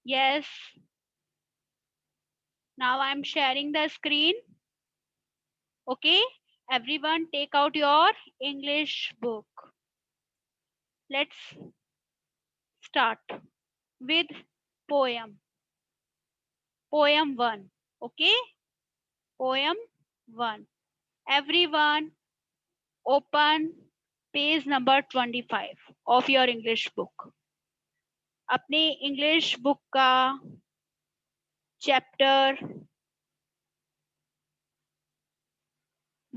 Yes. Now I'm sharing the screen. Okay. Everyone take out your English book. Let's start with poem. Poem 1. Okay. Poem 1. Everyone open page number 25 of your English book. अपने English book का chapter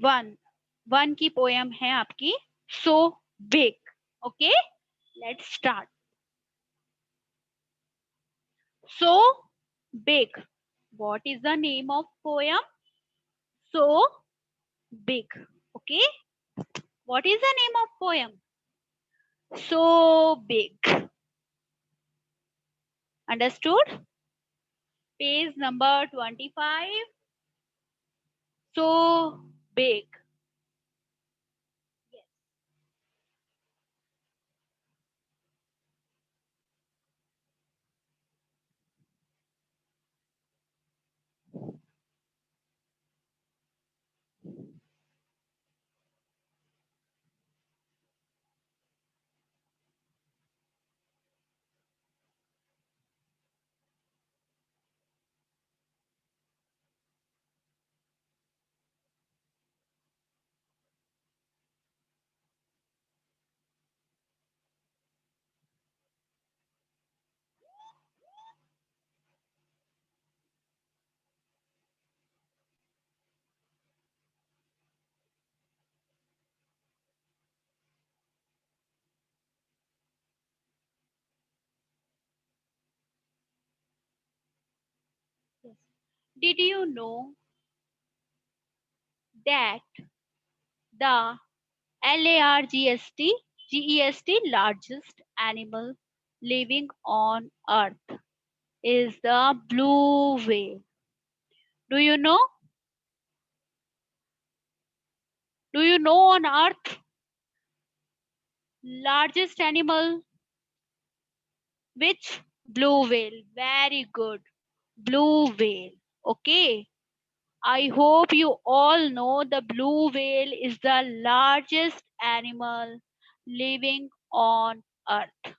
1 की poem है आपकी so big. Okay, let's start. So big. What is the name of poem? So big. Okay, what is the name of poem? So big. Understood? Page number 25. So big. Did you know that the LARGEST largest animal living on earth is the blue whale? Do you know? Do you know on earth largest animal which? Blue whale. Very good. Blue whale. Okay. I hope you all know the blue whale is the largest animal living on earth.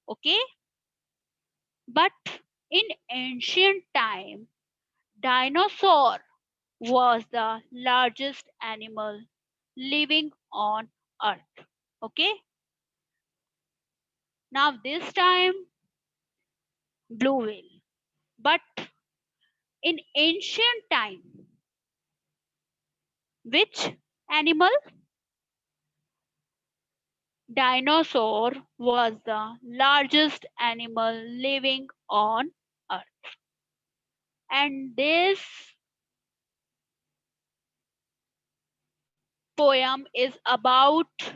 Okay. But in ancient time, dinosaur was the largest animal living on earth. Okay. Now this time blue whale. But in ancient time, which animal? Dinosaur was the largest animal living on earth. And this poem is about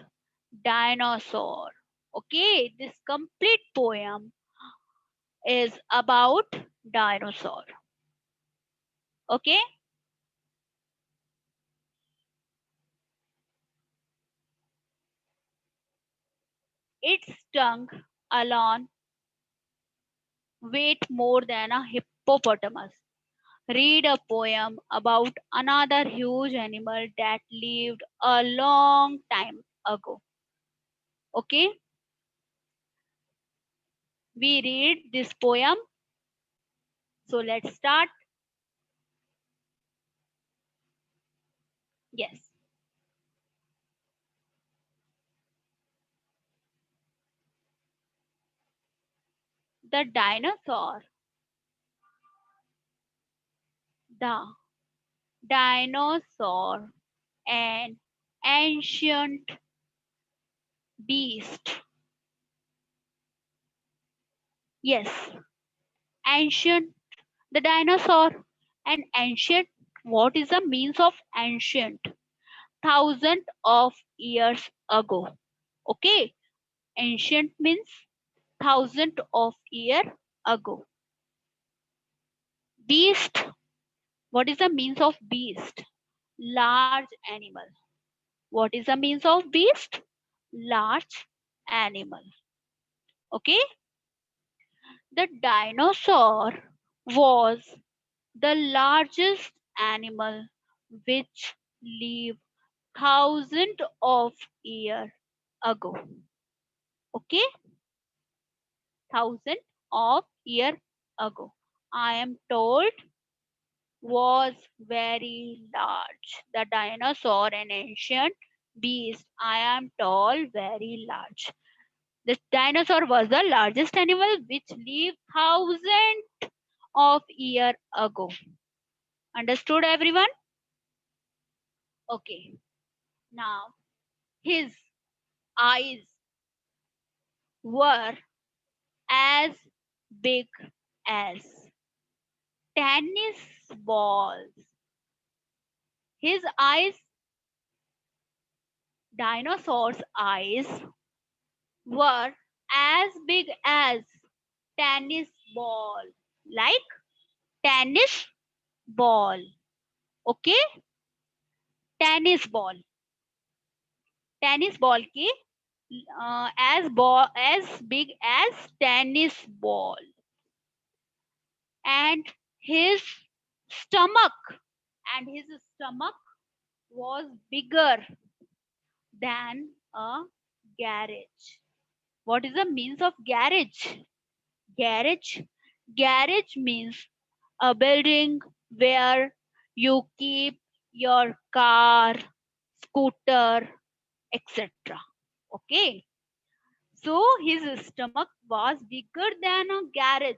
dinosaur. Okay, this complete poem is about dinosaur. Okay, its tongue alone weight more than a hippopotamus. Read a poem about another huge animal that lived a long time ago. Okay, we read this poem. So let's start. Yes, the dinosaur. The dinosaur, an ancient beast. Yes, ancient. The dinosaur, an ancient. What is the means of ancient? Thousands of years ago. Okay, ancient means thousand of year ago. Beast. What is the means of beast? Large animal. What is the means of beast? Large animal. Okay. The dinosaur was the largest animal which lived thousands of years ago. Okay, thousand of years ago. I am told was very large. The dinosaur, an ancient beast, I am told very large. This dinosaur was the largest animal which lived thousands of years ago. Understood, everyone? Okay. Now, his eyes were as big as tennis balls. His eyes, dinosaur's eyes, were as big as tennis ball. Like tennis ball. Okay? Tennis ball. Tennis ball की as big as tennis ball. And his stomach his stomach was bigger than a garage. What is the means of garage? Garage. Garage means a building where you keep your car, scooter, etc. Okay. So his stomach was bigger than a garage.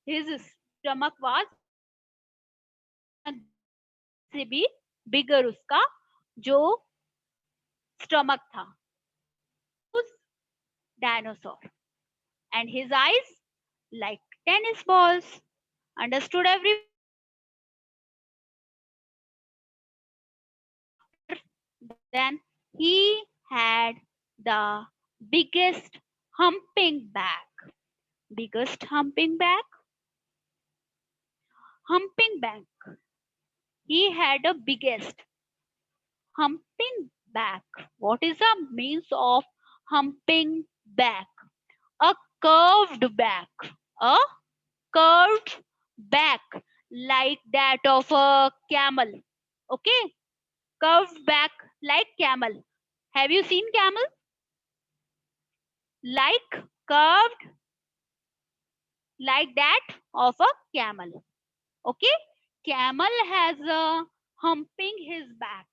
His stomach was से भी bigger उसका जो stomach था. Who's dinosaur? And his eyes like tennis balls. Understood, everyone? Then he had the biggest humping back. Biggest humping back? Humping back. He had a biggest humping back. What is the means of humping back? A curved back. A curved back like that of a camel. Okay? Curved back like camel. Have you seen camel? Like curved like that of a camel. Okay? Camel has a humping his back.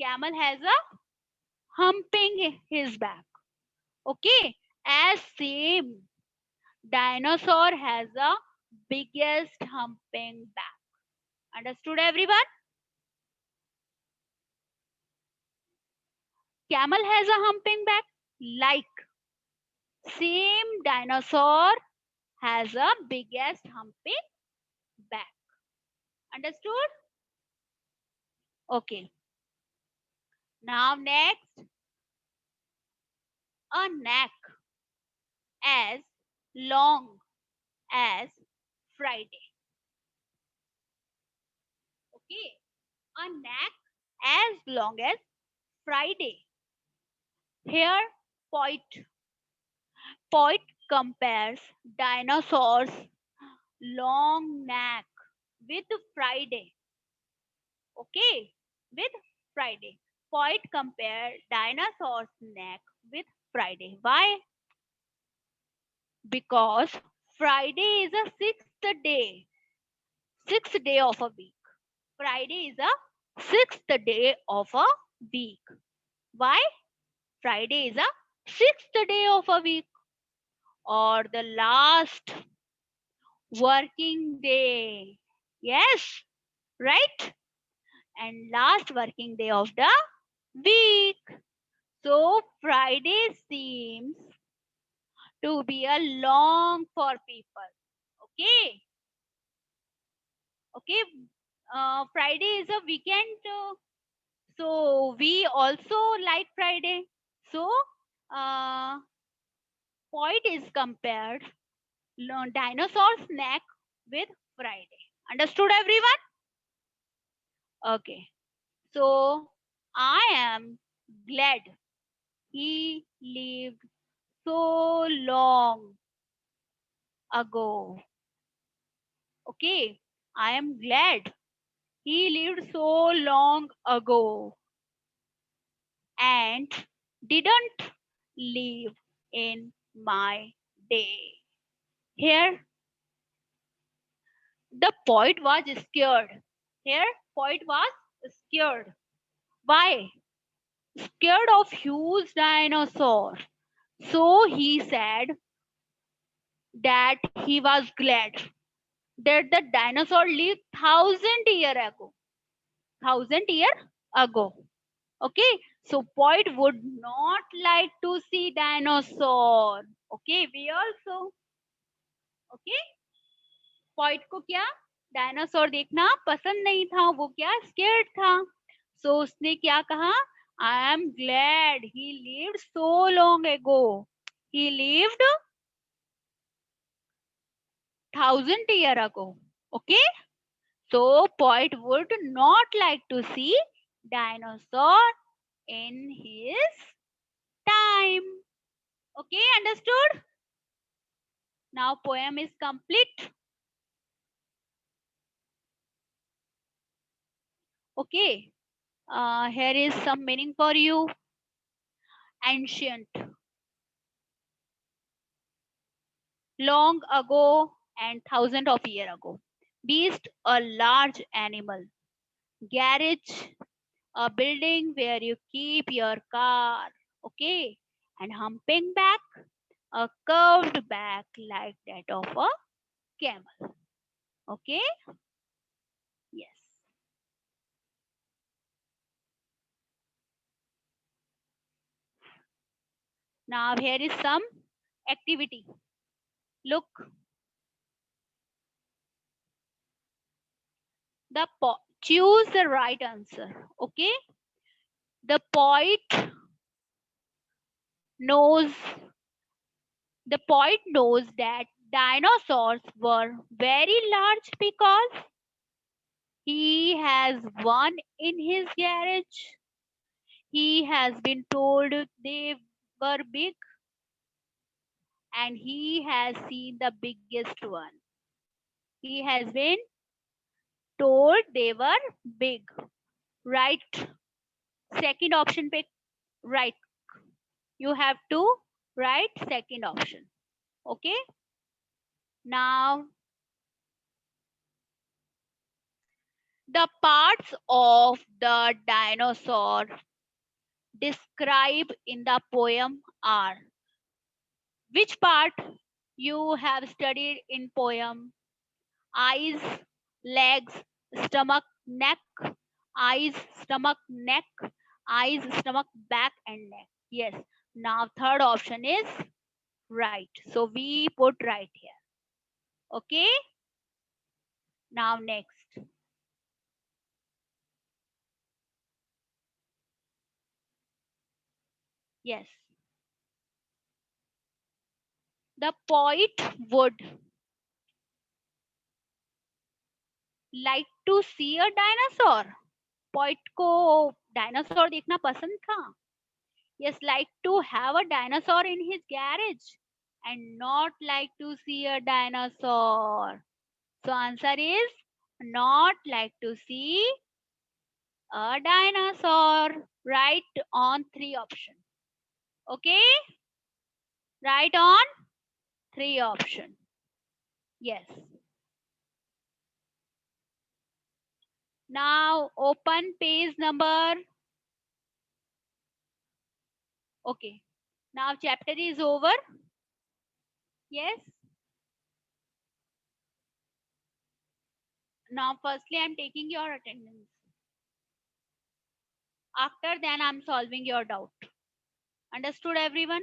Camel has a humping his back. Okay? As same, dinosaur has a biggest humping back. Understood, everyone? Camel has a humping back. Like same dinosaur has a biggest humping back. Understood? Okay. Now next, a neck as long as Friday. Okay. A neck as long as Friday. Here, Poet compares dinosaurs' long neck with Friday. Okay, with Friday. Poet compare dinosaur's neck with Friday. Why? Because Friday is a sixth day of a week. Friday is a sixth day of a week. Why? Friday is a sixth day of a week or the last working day. Yes, right? And last working day of the week. So Friday seems to be a long for people. Okay. Okay. Friday is a weekend. So we also like Friday. So uh, Poet is compared dinosaur's neck with Friday. Understood, everyone? Okay. So I am glad he lived so long ago. Okay, I am glad he lived so long ago and didn't live in my day. Here, the poet was scared. Here, poet was scared. Why? Scared of huge dinosaur. So he said that he was glad that the dinosaur lived 1,000 year ago. 1,000 year ago. Okay, so poet would not like to see dinosaur. Okay, we also. Okay, poet को क्या dinosaur देखना पसंद नहीं था, वो क्या scared था. सो उसने क्या कहा, I am glad he lived so long ago. He lived 1,000 year ago. Okay, so poet would not like to see dinosaur in his time. Okay, understood? Now poem is complete. Okay, here is some meaning for you. Ancient, long ago and thousands of years ago. Beast, a large animal. Garage, a building where you keep your car. Okay, and humping back, a curved back like that of a camel. Okay, yes. Now here is some activity. Look, choose the right answer. Okay, the poet knows the poet knows that dinosaurs were very large because he has one in his garage. He has been told they were big and he has seen the biggest one. He has been told they were big. Right. Second option pick. Right. You have to write second option. Okay. Now the parts of the dinosaur described in the poem are, which part you have studied in poem? Eyes, legs, stomach, neck. Eyes, stomach, neck. Eyes, stomach, back and neck. Yes. Now third option is right. So we put right here. Okay. Now next. Yes. The poet would like to see a dinosaur. Poet को dinosaur देखना पसंद था. Yes, like to have a dinosaur in his garage and not like to see a dinosaur. So answer is not like to see a dinosaur. Right on three option. Okay, right on three option. Yes. Now open page number. Okay. Now chapter is over. Yes. Now firstly I'm taking your attendance. After then I'm solving your doubt. Understood everyone?